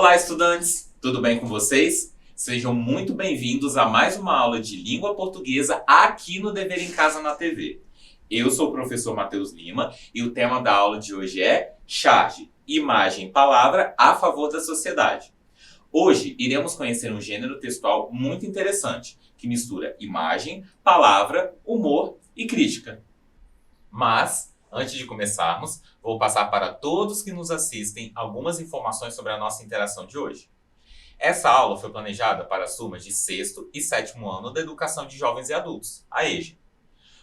Olá, estudantes! Tudo bem com vocês? Sejam muito bem-vindos a mais uma aula de língua portuguesa aqui no Dever em Casa na TV. Eu sou o professor Matheus Lima e o tema da aula de hoje é Charge, imagem, palavra a favor da sociedade. Hoje iremos conhecer um gênero textual muito interessante, que mistura imagem, palavra, humor e crítica. Mas, antes de começarmos, vou passar para todos que nos assistem algumas informações sobre a nossa interação de hoje. Essa aula foi planejada para as turmas de 6º e 7º ano da Educação de Jovens e Adultos, a EJA.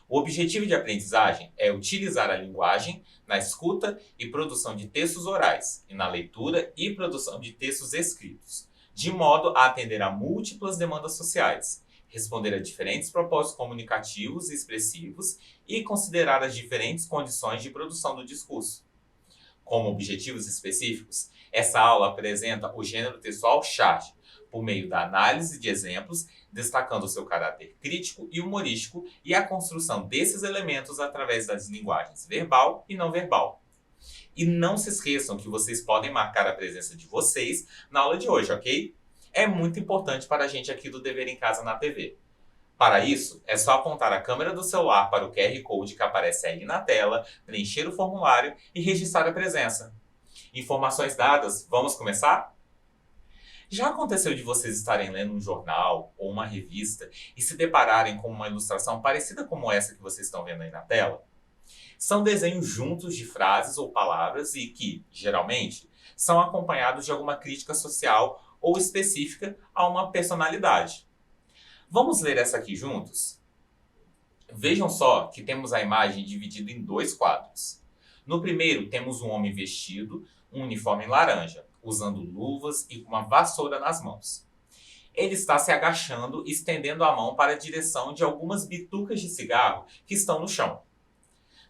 O objetivo de aprendizagem é utilizar a linguagem na escuta e produção de textos orais e na leitura e produção de textos escritos, de modo a atender a múltiplas demandas sociais, responder a diferentes propósitos comunicativos e expressivos e considerar as diferentes condições de produção do discurso. Como objetivos específicos, essa aula apresenta o gênero textual charge, por meio da análise de exemplos, destacando seu caráter crítico e humorístico e a construção desses elementos através das linguagens verbal e não verbal. E não se esqueçam que vocês podem marcar a presença de vocês na aula de hoje, ok? É muito importante para a gente aqui do Dever em Casa na TV. Para isso, é só apontar a câmera do celular para o QR Code que aparece aí na tela, preencher o formulário e registrar a presença. Informações dadas, vamos começar? Já aconteceu de vocês estarem lendo um jornal ou uma revista e se depararem com uma ilustração parecida como essa que vocês estão vendo aí na tela? São desenhos juntos de frases ou palavras e que, geralmente, são acompanhados de alguma crítica social ou específica a uma personalidade. Vamos ler essa aqui juntos? Vejam só que temos a imagem dividida em dois quadros. No primeiro, temos um homem vestido, um uniforme laranja, usando luvas e com uma vassoura nas mãos. Ele está se agachando e estendendo a mão para a direção de algumas bitucas de cigarro que estão no chão.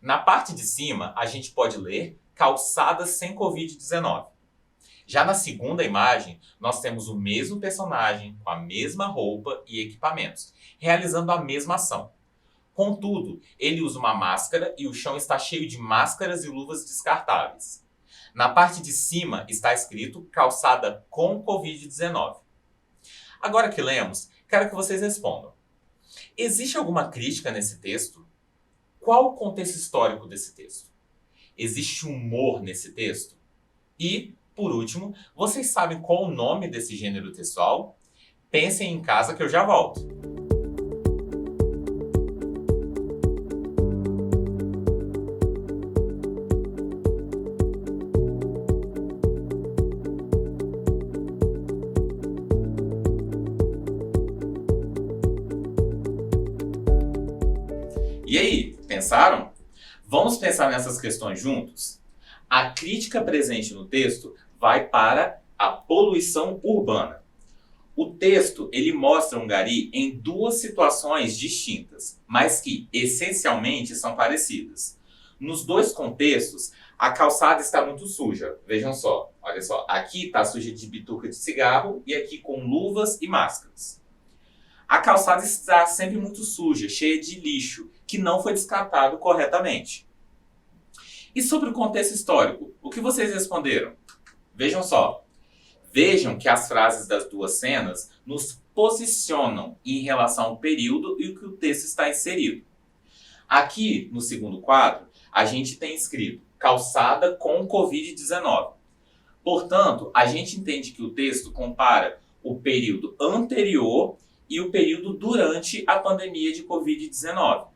Na parte de cima, a gente pode ler calçadas sem Covid-19. Já na segunda imagem, nós temos o mesmo personagem, com a mesma roupa e equipamentos, realizando a mesma ação. Contudo, ele usa uma máscara e o chão está cheio de máscaras e luvas descartáveis. Na parte de cima está escrito calçada com Covid-19. Agora que lemos, quero que vocês respondam. Existe alguma crítica nesse texto? Qual o contexto histórico desse texto? Existe humor nesse texto? E, por último, vocês sabem qual o nome desse gênero textual? Pensem em casa que eu já volto. E aí, pensaram? Vamos pensar nessas questões juntos? A crítica presente no texto vai para a poluição urbana. O texto ele mostra um gari em duas situações distintas, mas que essencialmente são parecidas. Nos dois contextos, a calçada está muito suja. Vejam só, olha só, aqui está suja de bituca de cigarro e aqui com luvas e máscaras. A calçada está sempre muito suja, cheia de lixo, que não foi descartado corretamente. E sobre o contexto histórico, o que vocês responderam? Vejam só. Vejam que as frases das duas cenas nos posicionam em relação ao período e o que o texto está inserido. Aqui, no segundo quadro, a gente tem escrito calçada com Covid-19. Portanto, a gente entende que o texto compara o período anterior e o período durante a pandemia de Covid-19.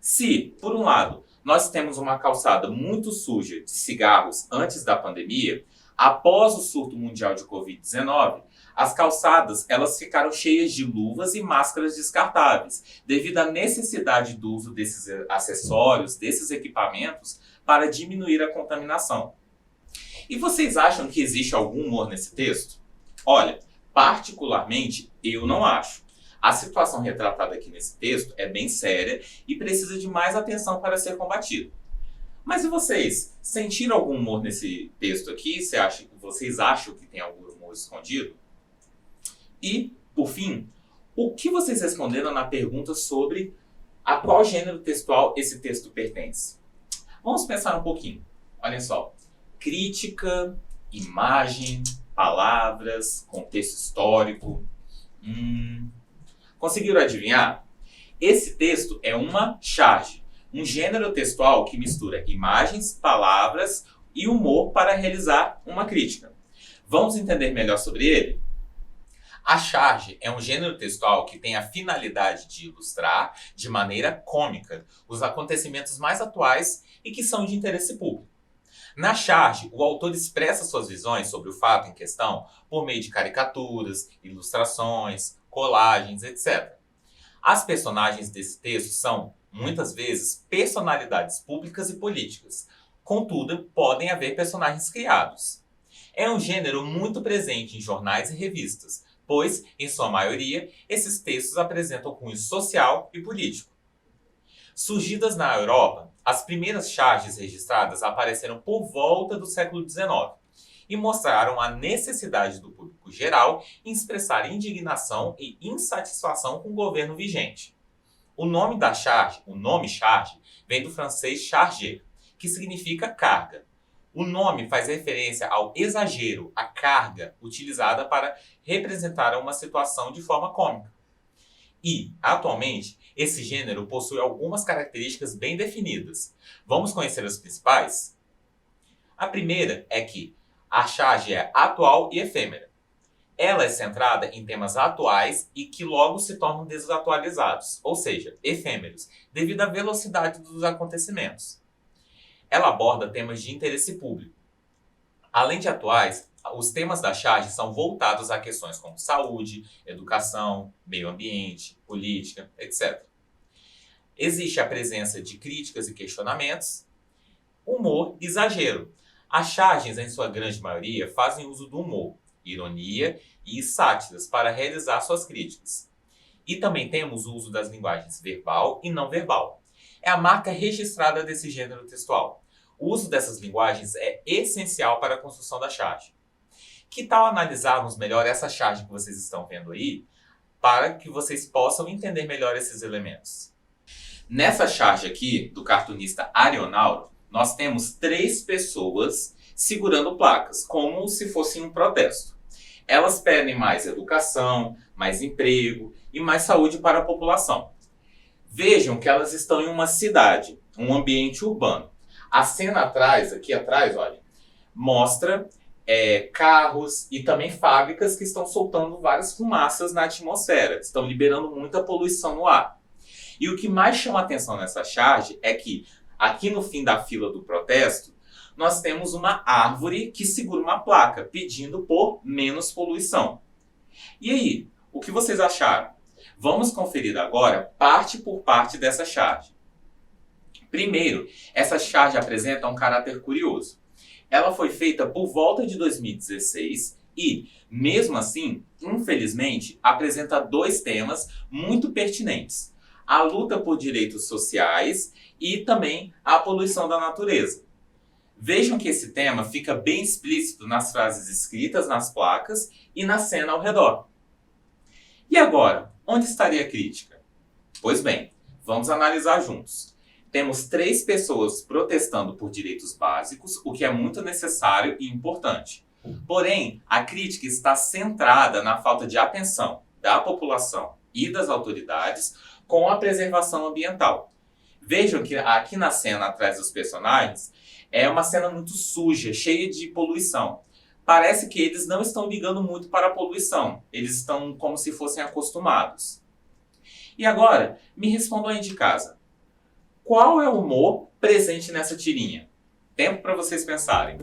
Se, por um lado, nós temos uma calçada muito suja de cigarros antes da pandemia, após o surto mundial de Covid-19, as calçadas elas ficaram cheias de luvas e máscaras descartáveis, devido à necessidade do uso desses acessórios, desses equipamentos, para diminuir a contaminação. E vocês acham que existe algum humor nesse texto? Olha, particularmente, eu não acho. A situação retratada aqui nesse texto é bem séria e precisa de mais atenção para ser combatida. Mas e vocês? Sentiram algum humor nesse texto aqui? Vocês acham que tem algum humor escondido? E, por fim, o que vocês responderam na pergunta sobre a qual gênero textual esse texto pertence? Vamos pensar um pouquinho. Olhem só. Crítica, imagem, palavras, contexto histórico. Conseguiram adivinhar? Esse texto é uma charge, um gênero textual que mistura imagens, palavras e humor para realizar uma crítica. Vamos entender melhor sobre ele? A charge é um gênero textual que tem a finalidade de ilustrar, de maneira cômica, os acontecimentos mais atuais e que são de interesse público. Na charge, o autor expressa suas visões sobre o fato em questão por meio de caricaturas, ilustrações, colagens, etc. As personagens desse texto são, muitas vezes, personalidades públicas e políticas. Contudo, podem haver personagens criados. É um gênero muito presente em jornais e revistas, pois, em sua maioria, esses textos apresentam cunho social e político. Surgidas na Europa, as primeiras charges registradas apareceram por volta do século XIX e mostraram a necessidade do público geral em expressar indignação e insatisfação com o governo vigente. O nome charge, vem do francês charger, que significa carga. O nome faz referência ao exagero, à carga utilizada para representar uma situação de forma cômica. E, atualmente, esse gênero possui algumas características bem definidas. Vamos conhecer as principais? A primeira é que a charge é atual e efêmera. Ela é centrada em temas atuais e que logo se tornam desatualizados, ou seja, efêmeros, devido à velocidade dos acontecimentos. Ela aborda temas de interesse público. Além de atuais, os temas da charge são voltados a questões como saúde, educação, meio ambiente, política, etc. Existe a presença de críticas e questionamentos, humor e exagero. As charges, em sua grande maioria, fazem uso do humor, ironia e sátiras para realizar suas críticas. E também temos o uso das linguagens verbal e não verbal. É a marca registrada desse gênero textual. O uso dessas linguagens é essencial para a construção da charge. Que tal analisarmos melhor essa charge que vocês estão vendo aí, para que vocês possam entender melhor esses elementos? Nessa charge aqui, do cartunista Arionauro, nós temos 3 pessoas segurando placas, como se fosse um protesto. Elas pedem mais educação, mais emprego e mais saúde para a população. Vejam que elas estão em uma cidade, um ambiente urbano. A cena aqui atrás, olha, mostra carros e também fábricas que estão soltando várias fumaças na atmosfera, estão liberando muita poluição no ar. E o que mais chama a atenção nessa charge é que, aqui no fim da fila do protesto, nós temos uma árvore que segura uma placa pedindo por menos poluição. E aí, o que vocês acharam? Vamos conferir agora parte por parte dessa charge. Primeiro, essa charge apresenta um caráter curioso. Ela foi feita por volta de 2016 e, mesmo assim, infelizmente, apresenta 2 temas muito pertinentes: a luta por direitos sociais e também a poluição da natureza. Vejam que esse tema fica bem explícito nas frases escritas nas placas e na cena ao redor. E agora, onde estaria a crítica? Pois bem, vamos analisar juntos. Temos 3 pessoas protestando por direitos básicos, o que é muito necessário e importante. Porém, a crítica está centrada na falta de atenção da população e das autoridades com a preservação ambiental. Vejam que aqui na cena atrás dos personagens é uma cena muito suja, cheia de poluição. Parece que eles não estão ligando muito para a poluição. Eles estão como se fossem acostumados. E agora, me respondam aí de casa. Qual é o humor presente nessa tirinha? Tempo para vocês pensarem.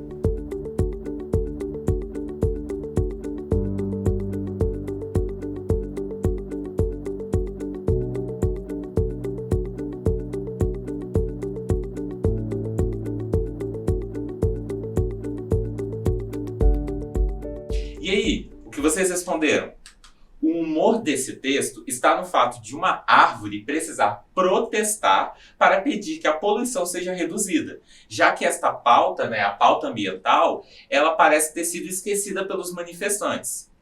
E aí, o que vocês responderam? O humor desse texto está no fato de uma árvore precisar protestar para pedir que a poluição seja reduzida, já que esta pauta, a pauta ambiental, ela parece ter sido esquecida pelos manifestantes.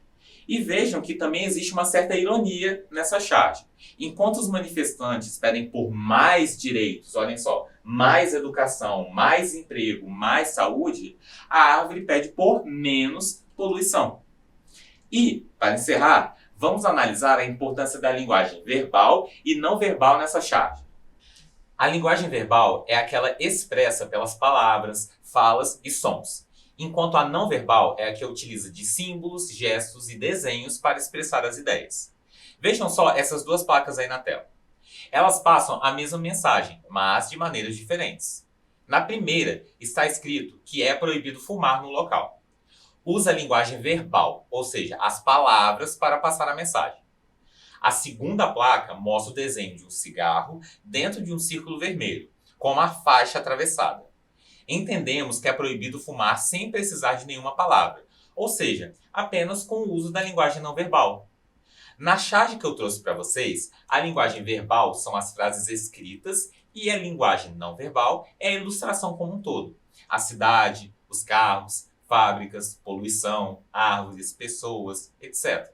E vejam que também existe uma certa ironia nessa charge. Enquanto os manifestantes pedem por mais direitos, olhem só, mais educação, mais emprego, mais saúde, a árvore pede por menos poluição. E, para encerrar, vamos analisar a importância da linguagem verbal e não verbal nessa charge. A linguagem verbal é aquela expressa pelas palavras, falas e sons, enquanto a não verbal é a que utiliza de símbolos, gestos e desenhos para expressar as ideias. Vejam só essas duas placas aí na tela. Elas passam a mesma mensagem, mas de maneiras diferentes. Na primeira está escrito que é proibido fumar no local. Usa a linguagem verbal, ou seja, as palavras para passar a mensagem. A segunda placa mostra o desenho de um cigarro dentro de um círculo vermelho, com uma faixa atravessada. Entendemos que é proibido fumar sem precisar de nenhuma palavra, ou seja, apenas com o uso da linguagem não verbal. Na charge que eu trouxe para vocês, a linguagem verbal são as frases escritas e a linguagem não verbal é a ilustração como um todo. A cidade, os carros, fábricas, poluição, árvores, pessoas, etc.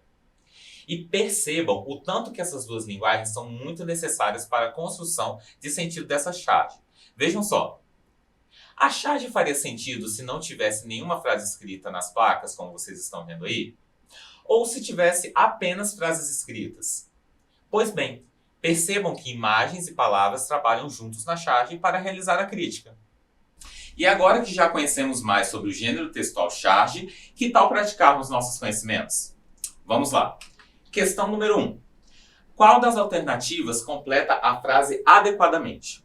E percebam o tanto que essas duas linguagens são muito necessárias para a construção de sentido dessa charge. Vejam só. A charge faria sentido se não tivesse nenhuma frase escrita nas placas, como vocês estão vendo aí? Ou se tivesse apenas frases escritas? Pois bem, percebam que imagens e palavras trabalham juntos na charge para realizar a crítica. E agora que já conhecemos mais sobre o gênero textual charge, que tal praticarmos nossos conhecimentos? Vamos lá. Questão número 1. Qual das alternativas completa a frase adequadamente?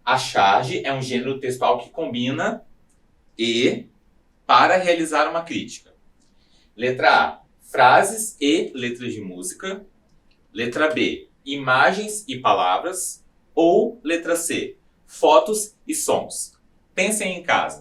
A charge é um gênero textual que combina e para realizar uma crítica. Letra A. Frases e letras de música. Letra B. Imagens e palavras. Ou letra C. Fotos e sons. Pensem em casa.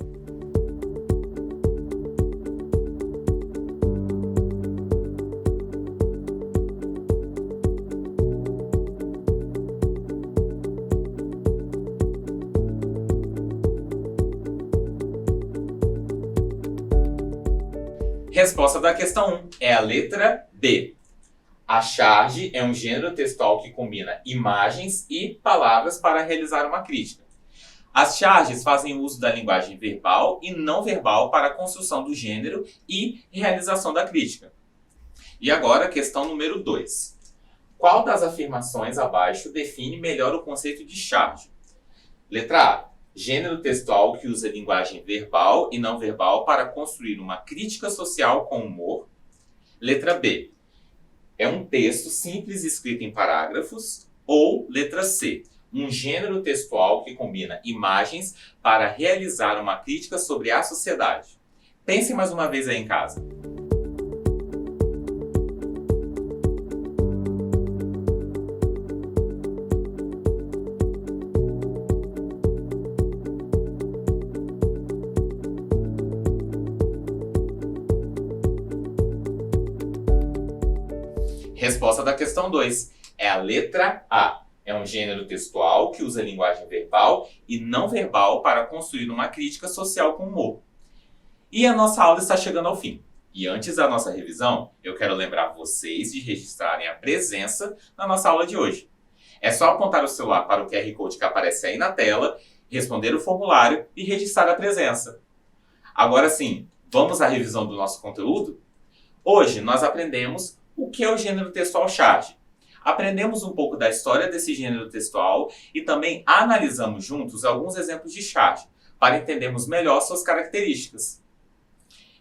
Resposta da questão 1 é a letra B. A charge é um gênero textual que combina imagens e palavras para realizar uma crítica. As charges fazem uso da linguagem verbal e não verbal para a construção do gênero e realização da crítica. E agora, questão número 2. Qual das afirmações abaixo define melhor o conceito de charge? Letra A. Gênero textual que usa linguagem verbal e não verbal para construir uma crítica social com humor. Letra B. É um texto simples escrito em parágrafos. Ou letra C. Um gênero textual que combina imagens para realizar uma crítica sobre a sociedade. Pense mais uma vez aí em casa. Resposta da questão 2 é a letra A. É um gênero textual que usa linguagem verbal e não verbal para construir uma crítica social com humor. E a nossa aula está chegando ao fim. E antes da nossa revisão, eu quero lembrar vocês de registrarem a presença na nossa aula de hoje. É só apontar o celular para o QR Code que aparece aí na tela, responder o formulário e registrar a presença. Agora sim, vamos à revisão do nosso conteúdo? Hoje nós aprendemos o que é o gênero textual charge. Aprendemos um pouco da história desse gênero textual e também analisamos juntos alguns exemplos de charge, para entendermos melhor suas características.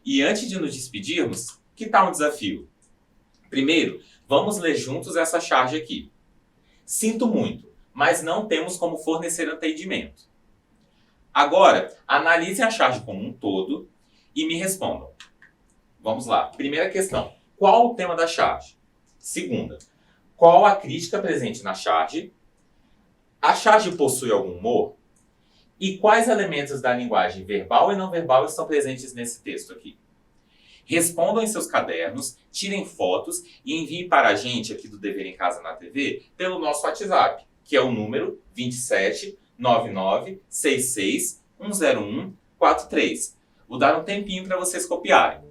E antes de nos despedirmos, que tal um desafio? Primeiro, vamos ler juntos essa charge aqui. Sinto muito, mas não temos como fornecer atendimento. Agora, analise a charge como um todo e me respondam. Vamos lá. Primeira questão. Qual o tema da charge? Segunda, qual a crítica presente na charge? A charge possui algum humor? E quais elementos da linguagem verbal e não verbal estão presentes nesse texto aqui? Respondam em seus cadernos, tirem fotos e enviem para a gente aqui do Dever em Casa na TV pelo nosso WhatsApp, que é o número 27 99 66 101 43. Vou dar um tempinho para vocês copiarem.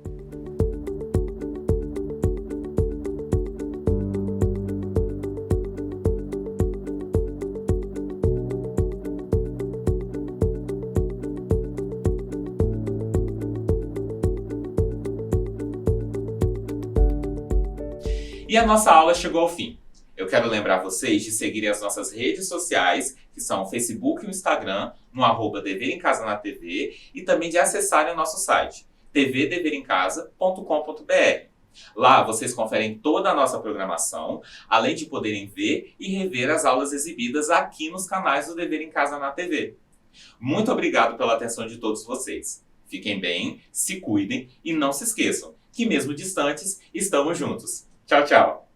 E a nossa aula chegou ao fim. Eu quero lembrar vocês de seguirem as nossas redes sociais, que são o Facebook e o Instagram, no @Dever em Casa na TV, e também de acessarem o nosso site, tvdeverimcasa.com.br. Lá vocês conferem toda a nossa programação, além de poderem ver e rever as aulas exibidas aqui nos canais do Dever em Casa na TV. Muito obrigado pela atenção de todos vocês. Fiquem bem, se cuidem e não se esqueçam que mesmo distantes, estamos juntos. Tchau, tchau!